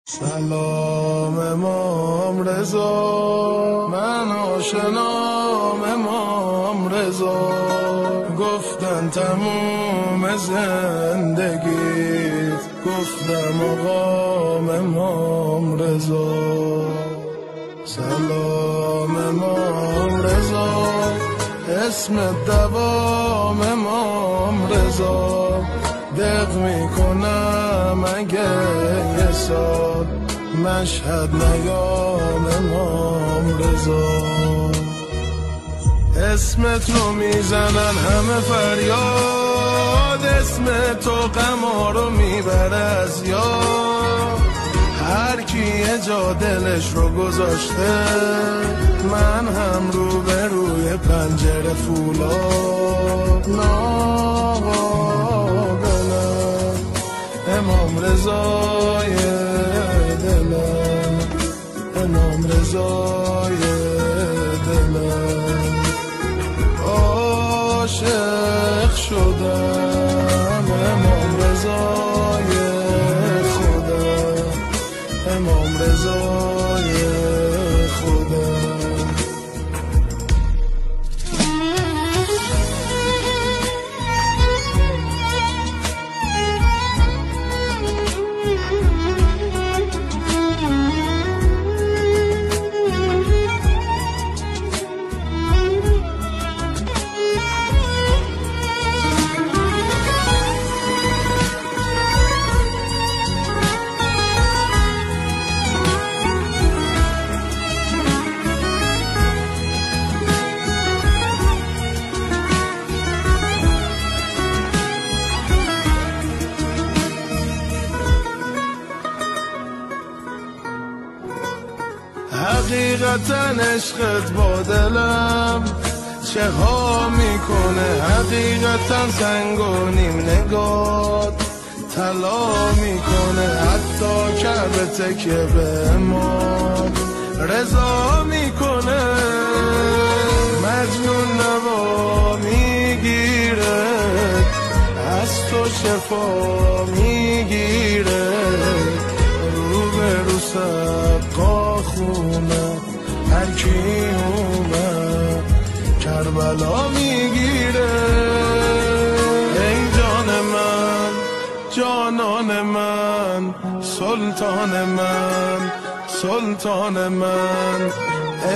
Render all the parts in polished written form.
سلام امام رضا، من آشنام امام رضا. گفتن تموم زندگیت، گفتم مقام امام رضا. سلام امام رضا، اسم دوام امام رضا. دق میکنم اگه یه سال مشهد نیام امام رضا. اسمت رو میزنن همه فریاد، اسم تو غما رو میبره از یاد. هر کی یه جا دلش رو گذاشته، من هم رو به روی پنجره فولاد. ناقابلم امام رضای دلم، امام رضای دلم. عاشق شدم امام رضای خودم، امام رضای خودم. حقیقتا عشقت با دلم چه ها میکنه، حقیقتا سنگ و نیم نگات طلا میکنه. حتی کعبه تکیه به امام رضا میکنه. مجنون نوا میگیره، از تو شفا میگیره. رو به رو سقا خونه هر کی اومد کربلا میگیره. ای جان من، جانان من، سلطان من، سلطان من.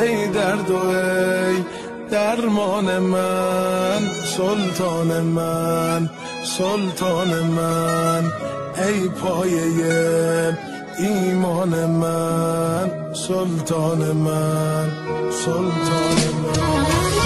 ای درد و ای درمان من، سلطان من، سلطان من. ای پایه ایمان من، سلطان من، سلطان من.